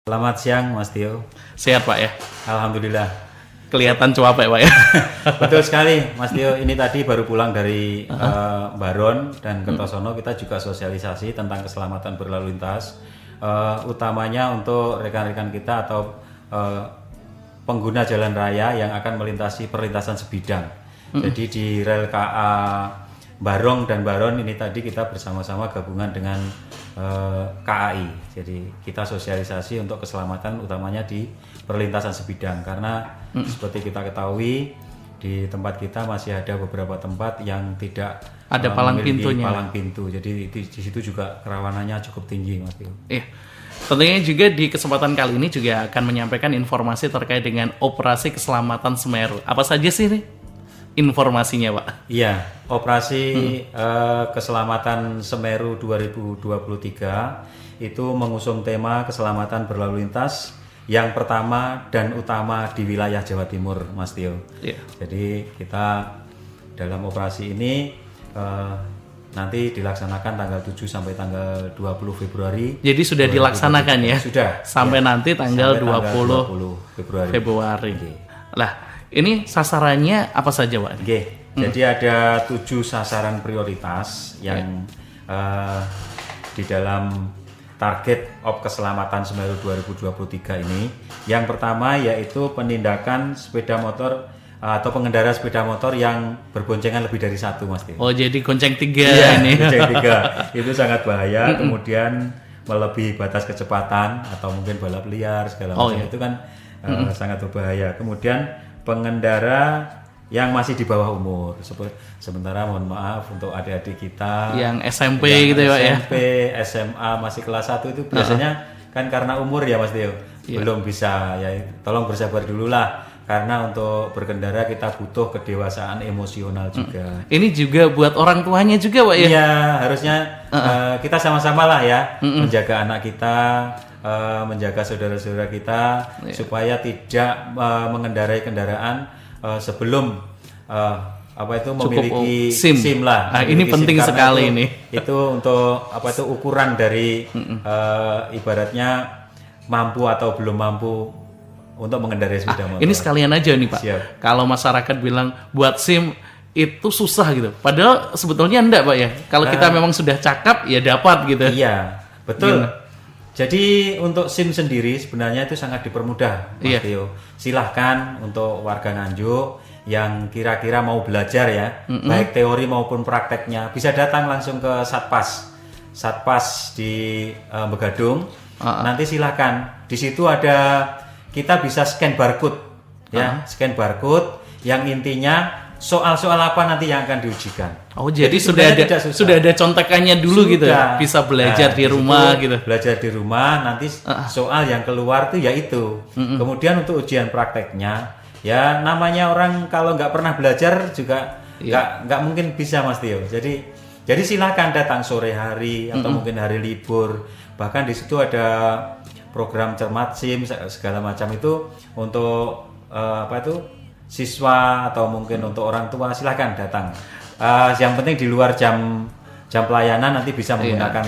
Selamat siang Mas Tio. Sehat Pak ya? Alhamdulillah. Kelihatan capek Pak ya? Betul sekali Mas Tio. Ini tadi baru pulang dari Baron dan Kertosono. Kita juga sosialisasi tentang keselamatan berlalu lintas. Utamanya untuk rekan-rekan kita atau pengguna jalan raya yang akan melintasi perlintasan sebidang. Jadi di rel KA Barong dan Baron ini tadi kita bersama-sama gabungan dengan KAI. Jadi kita sosialisasi untuk keselamatan utamanya di perlintasan sebidang karena seperti kita ketahui di tempat kita masih ada beberapa tempat yang tidak ada palang pintunya. Palang pintu. Jadi di situ juga kerawanannya cukup tinggi, Mas Tio. Iya. Tentunya juga di kesempatan kali ini juga akan menyampaikan informasi terkait dengan operasi keselamatan Semeru. Apa saja sih ini informasinya, Pak? Iya, operasi keselamatan Semeru 2023 itu mengusung tema keselamatan berlalu lintas yang pertama dan utama di wilayah Jawa Timur, Mas Tio. Iya. Jadi kita dalam operasi ini nanti dilaksanakan tanggal 7 sampai tanggal 20 Februari. Jadi sudah dilaksanakan ya? Sudah. Sampai ya. nanti tanggal sampai 20 Februari. Okay. Lah, ini sasarannya apa saja, Pak? Jadi ada 7 sasaran prioritas yang di dalam target op keselamatan Semeru 2023 ini. Yang pertama yaitu penindakan sepeda motor atau pengendara sepeda motor yang berboncengan lebih dari satu, Mas Tio. Oh, jadi gonceng 3 ini. Gonceng 3 itu sangat bahaya. Kemudian melebihi batas kecepatan atau mungkin balap liar segala macam itu kan sangat berbahaya. Kemudian pengendara yang masih di bawah umur. Sementara mohon maaf untuk adik-adik kita yang SMP gitu ya, Pak ya. SMP, SMA masih kelas 1 itu biasanya kan karena umur ya, Mas Tio. Belum bisa ya, tolong bersabar dulu lah. Karena untuk berkendara kita butuh kedewasaan emosional juga. Ini juga buat orang tuanya juga, Pak ya? Iya, harusnya kita sama-sama lah ya menjaga anak kita, menjaga saudara-saudara kita supaya tidak mengendarai kendaraan sebelum memiliki SIM lah. Nah, ini penting sekali ini. Itu untuk ukuran dari ibaratnya mampu atau belum mampu untuk mengendarai sepeda motor. Ini sekalian aja nih Pak. Siap. Kalau masyarakat bilang buat SIM itu susah gitu. Padahal sebetulnya enggak Pak ya. Kalau kita memang sudah cakap ya dapat gitu. Iya, betul. Jadi untuk SIM sendiri sebenarnya itu sangat dipermudah, Mas Tio. Silahkan untuk warga Nganjuk yang kira-kira mau belajar ya, baik teori maupun prakteknya, bisa datang langsung ke Satpas di Begadung. Nanti silahkan. Di situ kita bisa scan barcode, ya, scan barcode yang intinya soal-soal apa nanti yang akan diujikan. Oh, jadi sudah ada contekannya dulu gitu ya? Bisa belajar di rumah gitu. Belajar di rumah, nanti soal yang keluar tuh yaitu. Kemudian untuk ujian prakteknya, ya namanya orang kalau nggak pernah belajar juga nggak mungkin bisa, Mas Tio. Jadi silakan datang sore hari atau mungkin hari libur. Bahkan di situ ada program cermat SIM segala macam itu untuk siswa atau mungkin untuk orang tua, silahkan datang. Yang penting di luar jam pelayanan nanti bisa menggunakan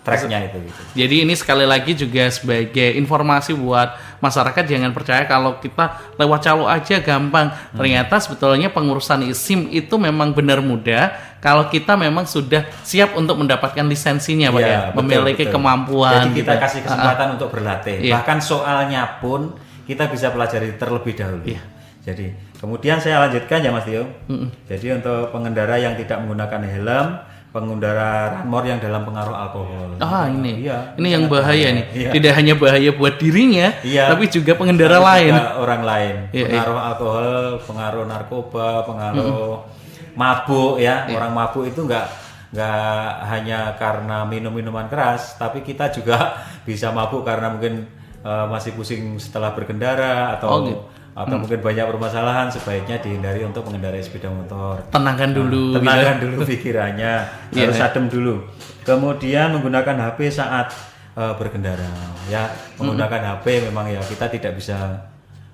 tracknya itu. Gitu. Jadi ini sekali lagi juga sebagai informasi buat masyarakat, jangan percaya kalau kita lewat calo aja gampang. Ternyata sebetulnya pengurusan SIM itu memang benar mudah kalau kita memang sudah siap untuk mendapatkan lisensinya, Pak ya, memiliki kemampuan. Jadi kita kasih kesempatan untuk berlatih. Bahkan soalnya pun kita bisa pelajari terlebih dahulu. Jadi kemudian saya lanjutkan ya, Mas Tio. Jadi untuk pengendara yang tidak menggunakan helm, pengendara remor yang dalam pengaruh alkohol. Ini yang bahaya nih. Tidak hanya bahaya buat dirinya, tapi juga pengendara lain. Orang lain. Pengaruh alkohol, pengaruh narkoba, pengaruh mabuk ya. Orang mabuk itu nggak hanya karena minum minuman keras, tapi kita juga bisa mabuk karena mungkin masih pusing setelah berkendara atau mungkin banyak permasalahan. Sebaiknya dihindari untuk mengendarai sepeda motor. Tenangkan dulu pikirannya, harus adem dulu. Kemudian menggunakan HP saat berkendara ya. Menggunakan HP memang ya kita tidak bisa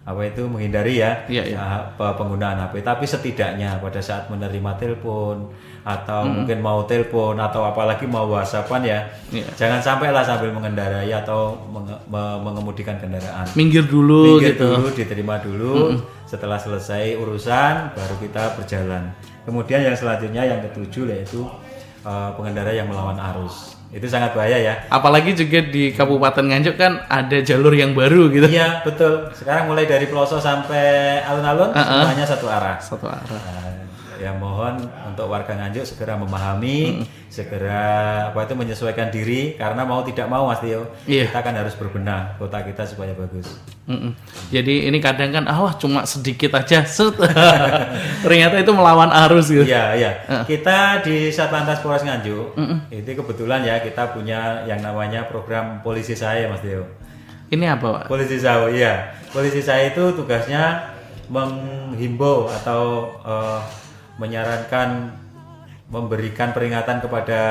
apa itu menghindari ya Iya, iya. penggunaan HP. Tapi setidaknya pada saat menerima telepon atau mungkin mau telepon atau apalagi mau WhatsAppan ya, Iya. jangan sampai lah sambil mengendarai atau mengemudikan kendaraan. Minggir dulu Minggir gitu. dulu, diterima dulu. Setelah selesai urusan baru kita berjalan. Kemudian yang selanjutnya yang ketujuh yaitu pengendara yang melawan arus. Itu sangat bahaya ya. Apalagi juga di Kabupaten Nganjuk kan ada jalur yang baru gitu. Iya betul. Sekarang mulai dari pelosok sampai alun-alun semuanya satu arah. Satu arah. Nah, ya mohon untuk warga Nganjuk segera memahami, segera apa itu menyesuaikan diri karena mau tidak mau Mas Tio, Iya. kita kan harus berbenah kota kita supaya bagus. Jadi ini kadang kan cuma sedikit aja set. Ternyata itu melawan arus gitu. Iya, iya. Kita di Satlantas Polres Nganjuk, itu kebetulan ya kita punya yang namanya program polisi saya Mas Tio. Ini apa, Pak? Polisi saya, iya. Polisi saya itu tugasnya menghimbau atau menyarankan, memberikan peringatan kepada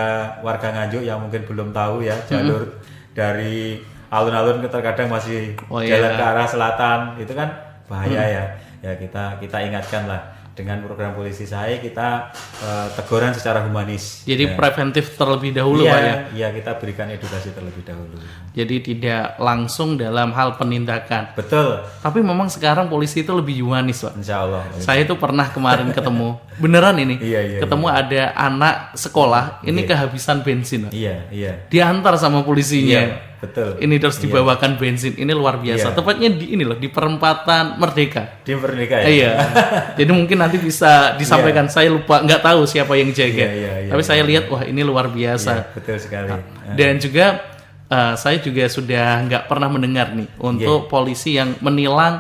warga Nganjuk yang mungkin belum tahu ya jalur dari alun-alun terkadang masih jalan ke arah selatan itu kan bahaya ya. Ya kita ingatkan lah dengan program polisi saya kita teguran secara humanis. Jadi ya. preventif terlebih dahulu, Iya, Pak ya. Iya kita berikan edukasi terlebih dahulu. Jadi tidak langsung dalam hal penindakan. Betul. Tapi memang sekarang polisi itu lebih humanis, Pak. Insya Allah. Saya itu pernah kemarin ketemu, beneran ini, Iya, ketemu ada anak sekolah, ini kehabisan bensin, Pak. Iya. Diantar sama polisinya. Iya, betul. Ini terus dibawakan bensin, ini luar biasa. Iya. Tepatnya di ini loh, di perempatan Merdeka. Di Merdeka ya. Iya. Jadi mungkin nanti bisa disampaikan. Saya lupa, nggak tahu siapa yang jaga. Iya, Tapi saya lihat, wah ini luar biasa. Iya, betul sekali. Dan juga saya juga sudah nggak pernah mendengar nih untuk polisi yang menilang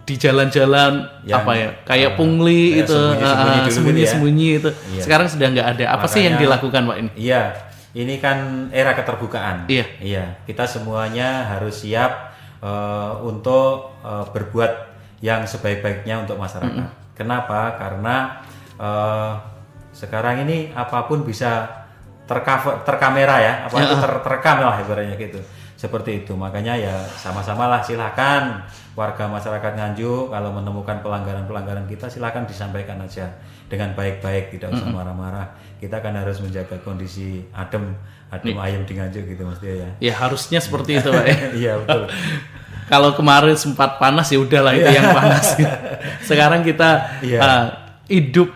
di jalan-jalan Yang, apa ya, kayak pungli kayak itu, sembunyi-sembunyi dulu sembunyi-sembunyi itu. Iya. Sekarang sudah nggak ada. Apa sih yang Makanya- dilakukan, Pak ini? Iya, ini kan era keterbukaan. Iya. Kita semuanya harus siap untuk berbuat yang sebaik-baiknya untuk masyarakat. Kenapa? Karena sekarang ini apapun bisa terkamera ya, apa itu terekam lah ibaratnya gitu. Seperti itu. Makanya ya sama-sama lah silakan warga masyarakat Nganjuk kalau menemukan pelanggaran-pelanggaran kita silakan disampaikan aja dengan baik-baik, tidak usah marah-marah. Kita kan harus menjaga kondisi adem ayem di Nganjuk gitu Mas Tio ya. Ya harusnya seperti itu, Pak. Ya. Iya betul. Kalau kemarin sempat panas ya udahlah itu yang panas. Sekarang kita hidup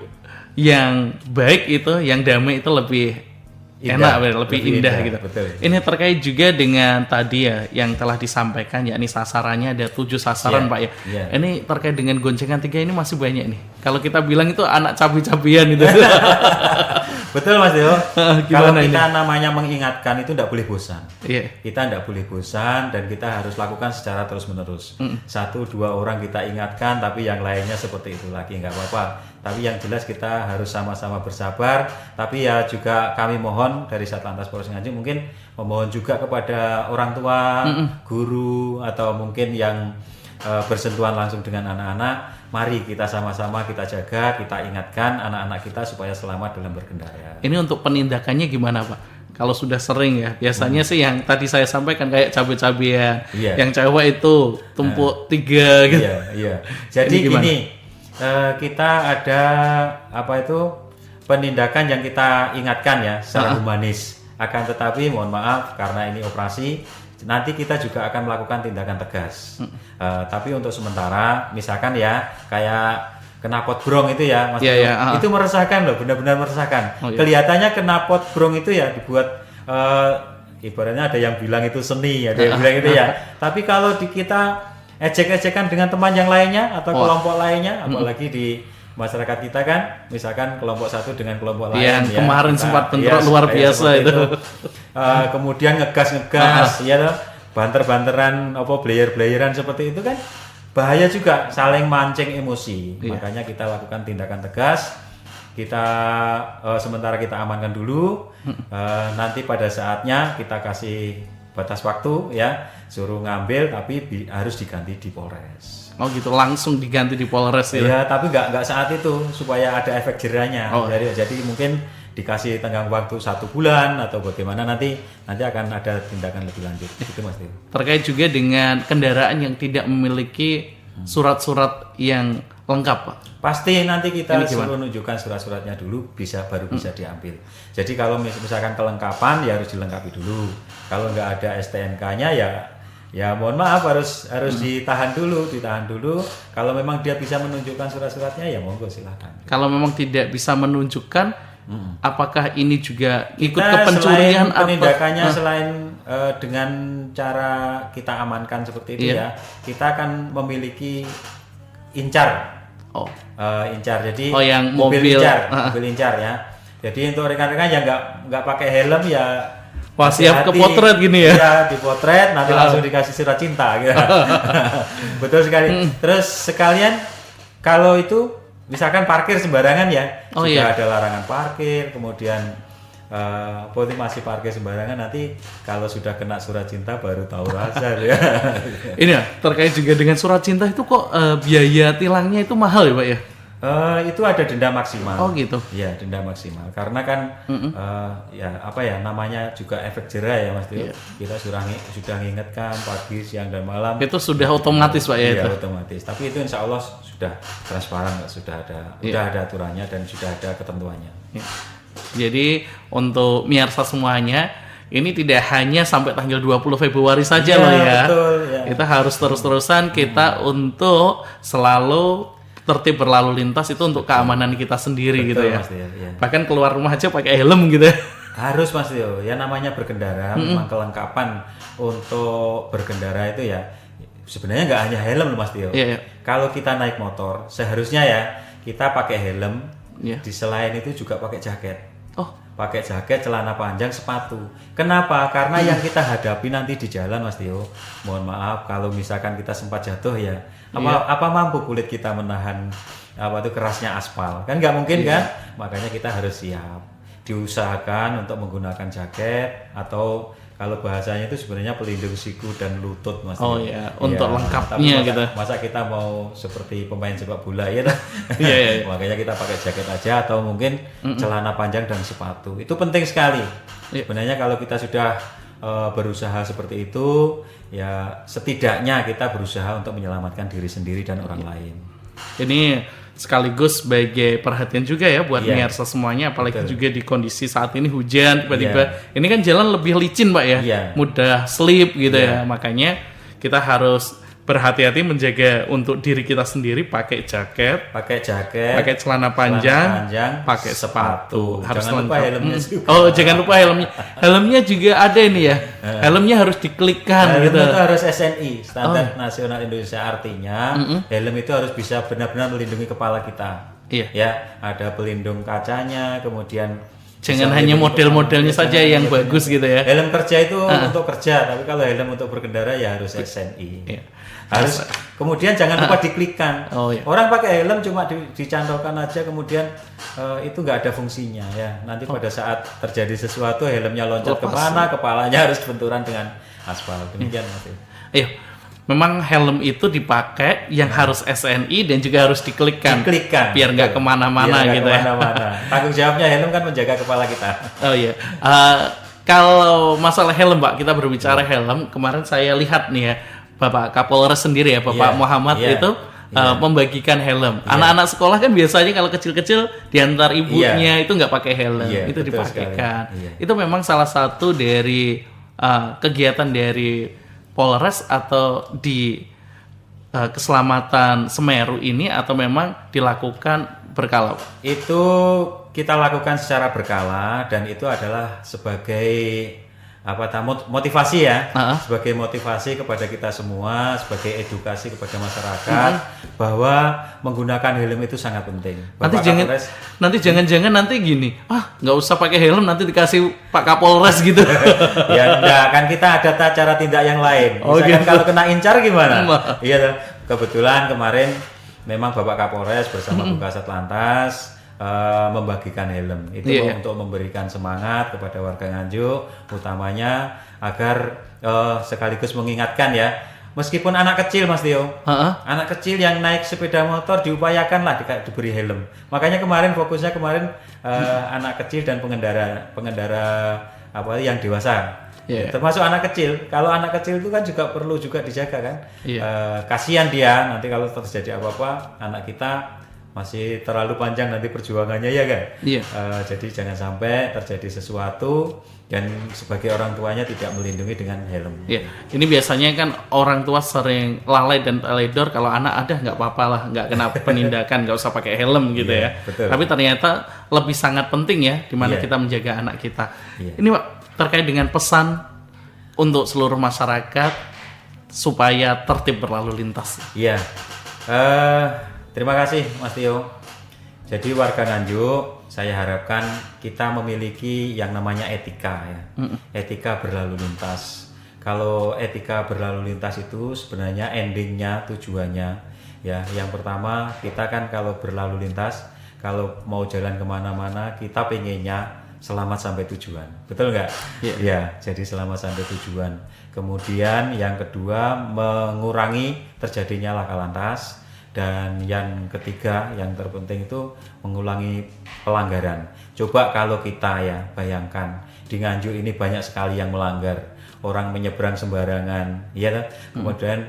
yang baik itu, yang damai itu lebih Indah, enak, lebih indah gitu. betul. Ini terkait juga dengan tadi ya yang telah disampaikan, yakni sasarannya ada 7 sasaran, Iya, Pak ya. iya. Ini terkait dengan goncengan 3 ini masih banyak nih. Kalau kita bilang itu anak cabi-cabian itu. Betul Mas Tio. Kalau Gimana kita namanya mengingatkan itu tidak boleh bosan. Iya. Kita tidak boleh bosan dan kita harus lakukan secara terus-menerus. 1-2 orang kita ingatkan, tapi yang lainnya seperti itu lagi nggak apa-apa. Tapi yang jelas kita harus sama-sama bersabar. Tapi ya juga kami mohon dari Satlantas Polres Nganjuk mungkin memohon juga kepada orang tua, guru atau mungkin yang bersentuhan langsung dengan anak-anak. Mari kita sama-sama kita jaga, kita ingatkan anak-anak kita supaya selamat dalam berkendara. Ini untuk penindakannya gimana, Pak? Kalau sudah sering ya, biasanya sih yang tadi saya sampaikan kayak cabai-cabian, Iya. yang cewek itu tumpuk 3 gitu. Iya. Jadi gini, kita ada apa itu penindakan yang kita ingatkan ya secara humanis. Akan tetapi mohon maaf karena ini operasi, nanti kita juga akan melakukan tindakan tegas. Tapi untuk sementara, misalkan ya kayak knalpot brong itu ya, Mas, Iya, itu meresahkan loh, benar-benar meresahkan. Oh, iya. Kelihatannya knalpot brong itu ya dibuat ibaratnya ada yang bilang itu seni, ada yang bilang itu ya. Tapi kalau kita ejek-ejekan dengan teman yang lainnya atau kelompok lainnya, apalagi di masyarakat kita kan, misalkan kelompok satu dengan kelompok lain Yang ya, kemarin kita- sempat bentrok iya, luar kayak biasa seperti itu. Kemudian ngegas ya toh, banter-banteran apa blayer-blayeran seperti itu kan bahaya juga, saling mancing emosi. Iya. Makanya kita lakukan tindakan tegas. Kita sementara kita amankan dulu. Nanti pada saatnya kita kasih batas waktu ya, suruh ngambil tapi harus diganti di Polres. Oh gitu, langsung diganti di Polres gitu. Ya, tapi nggak saat itu supaya ada efek jerahnya. Oh. Jadi mungkin dikasih tenggang waktu 1 bulan atau bagaimana nanti akan ada tindakan lebih lanjut. Itu Mas Tio. Terkait juga dengan kendaraan yang tidak memiliki surat-surat yang lengkap, Pak? Pasti nanti kita suruh menunjukkan surat-suratnya dulu, baru bisa diambil. Jadi kalau misalkan kelengkapan ya harus dilengkapi dulu. Kalau nggak ada STNK-nya ya mohon maaf harus ditahan dulu. Kalau memang dia bisa menunjukkan surat-suratnya ya monggo silahkan. Kalau memang tidak bisa menunjukkan, apakah ini juga ikut ke pencurian? Penindakannya selain dengan cara kita amankan seperti itu ya, kita akan memiliki incar. Incar. Jadi yang mobil incar ya. Jadi untuk rekan-rekan yang nggak pakai helm ya, wah, siap ke potret gini ya? Iya, dipotret, nanti langsung dikasih surat cinta gitu. Betul sekali. Terus sekalian kalau itu misalkan parkir sembarangan ya, ada larangan parkir, kemudian masih parkir sembarangan, nanti kalau sudah kena surat cinta baru tahu rasa ya. Ini ya, terkait juga dengan surat cinta itu kok biaya tilangnya itu mahal ya Pak ya? Itu ada denda maksimal. Oh gitu. Ya, denda maksimal. Karena kan namanya juga efek jerah ya Mas Tio. Kita sudah mengingatkan pagi, siang dan malam. Itu sudah otomatis Pak ya? Iya, otomatis. Tapi itu insya Allah sudah transparan, sudah ada aturannya dan sudah ada ketentuannya. Ya. Jadi untuk miarsa semuanya, ini tidak hanya sampai tanggal 20 Februari saja loh ya. Betul, ya. Kita harus terus-terusan kita untuk selalu tertib berlalu lintas, itu untuk keamanan kita sendiri. Betul, gitu ya. Mas, ya. Bahkan keluar rumah aja pakai helm gitu ya. Harus Mas Tio, ya namanya berkendara, memang kelengkapan untuk berkendara itu ya sebenarnya nggak hanya helm Mas Tio. Iya. Kalau kita naik motor, seharusnya ya kita pakai helm, di selain itu juga pakai jaket. Pakai jaket, celana panjang, sepatu. Kenapa? Karena yang kita hadapi nanti di jalan Mas Tio, mohon maaf kalau misalkan kita sempat jatuh ya, apa mampu kulit kita menahan kerasnya aspal? Kan nggak mungkin kan? Makanya kita harus siap. Diusahakan untuk menggunakan jaket, atau kalau bahasanya itu sebenarnya pelindung siku dan lutut Mas. Untuk lengkapnya gitu. Masa kita mau seperti pemain sepak bola ya? Makanya kita pakai jaket aja, atau mungkin celana panjang dan sepatu. Itu penting sekali. Sebenarnya kalau kita sudah berusaha seperti itu, ya setidaknya kita berusaha untuk menyelamatkan diri sendiri dan orang lain. Ini sekaligus sebagai perhatian juga ya buat pemirsa semuanya, apalagi juga di kondisi saat ini hujan tiba-tiba. Ini kan jalan lebih licin Pak ya, mudah slip gitu ya. Makanya kita harus berhati-hati menjaga untuk diri kita sendiri, pakai jaket, pakai celana panjang, pakai sepatu. Harus jangan lupa helmnya juga. Jangan lupa helmnya. Helmnya juga ada ini ya. Helmnya harus diklikkan gitu. Helm itu harus SNI, Standar Nasional Indonesia. Artinya helm itu harus bisa benar-benar melindungi kepala kita. Ya, ada pelindung kacanya, kemudian jangan hanya model-modelnya saja yang bagus gitu ya. Helm kerja itu untuk kerja, tapi kalau helm untuk berkendara ya harus SNI. Harus. Kemudian jangan lupa diklikkan. Orang pakai helm cuma dicantolkan aja, kemudian itu nggak ada fungsinya ya. Nanti pada saat terjadi sesuatu helmnya loncat kemana, kepalanya harus benturan dengan aspal. Demikian Mas. Memang helm itu dipakai yang harus SNI dan juga harus diklikkan. Biar nggak kemana-mana gitu ya. Tanggung jawabnya helm kan menjaga kepala kita. Kalau masalah helm Pak, kita berbicara helm. Kemarin saya lihat nih ya, Bapak Kapolres sendiri ya, Bapak Muhammad itu membagikan helm. Anak-anak sekolah kan biasanya kalau kecil-kecil diantar ibunya itu nggak pakai helm, itu dipakaikan. Itu memang salah satu dari kegiatan dari Polres atau di keselamatan Semeru ini, atau memang dilakukan berkala? Itu kita lakukan secara berkala, dan itu adalah sebagai motivasi ya, sebagai motivasi kepada kita semua, sebagai edukasi kepada masyarakat bahwa menggunakan helm itu sangat penting. Nanti jangan-jangan nanti gini, nggak usah pakai helm, nanti dikasih Pak Kapolres gitu. Ya enggak, kan kita ada cara tindak yang lain. Misalkan kalau kena incar gimana? Iya, kebetulan kemarin memang Bapak Kapolres bersama Bu Kasat Lantas membagikan helm itu untuk memberikan semangat kepada warga Nganjuk, utamanya agar sekaligus mengingatkan ya, meskipun anak kecil Mas Tio, anak kecil yang naik sepeda motor diupayakanlah diberi helm. Makanya kemarin fokusnya anak kecil dan pengendara yang dewasa. Iya. Termasuk anak kecil. Kalau anak kecil itu kan juga perlu juga dijaga kan. Iya. Kasihan dia nanti kalau terjadi apa-apa anak kita masih terlalu panjang nanti perjuangannya ya kan. Iya. Jadi jangan sampai terjadi sesuatu dan sebagai orang tuanya tidak melindungi dengan helm. Ya, ini biasanya kan orang tua sering lalai dan teledor, kalau anak ada nggak apa-apa lah, nggak kena penindakan, nggak usah pakai helm gitu Iya, ya. betul. Tapi ternyata lebih sangat penting ya, dimana Iya. kita menjaga anak kita. Iya. Ini Pak, terkait dengan pesan untuk seluruh masyarakat supaya tertib berlalu lintas. Iya. Terima kasih Mas Tio. Jadi warga Nganjuk, saya harapkan kita memiliki yang namanya etika ya. Etika berlalu lintas. Kalau etika berlalu lintas itu sebenarnya endingnya, tujuannya ya. Yang pertama kita kan kalau berlalu lintas, kalau mau jalan kemana-mana kita pengennya selamat sampai tujuan. Betul nggak? Iya. Ya, jadi selamat sampai tujuan. Kemudian yang kedua mengurangi terjadinya laka lantas. Dan yang ketiga, yang terpenting itu mengulangi pelanggaran. Coba kalau kita ya bayangkan di Nganjuk ini banyak sekali yang melanggar, orang menyeberang sembarangan, ya kan? Kemudian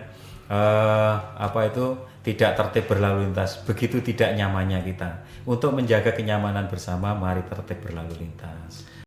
tidak tertib berlalu lintas. Begitu tidak nyamannya kita. Untuk menjaga kenyamanan bersama, mari tertib berlalu lintas.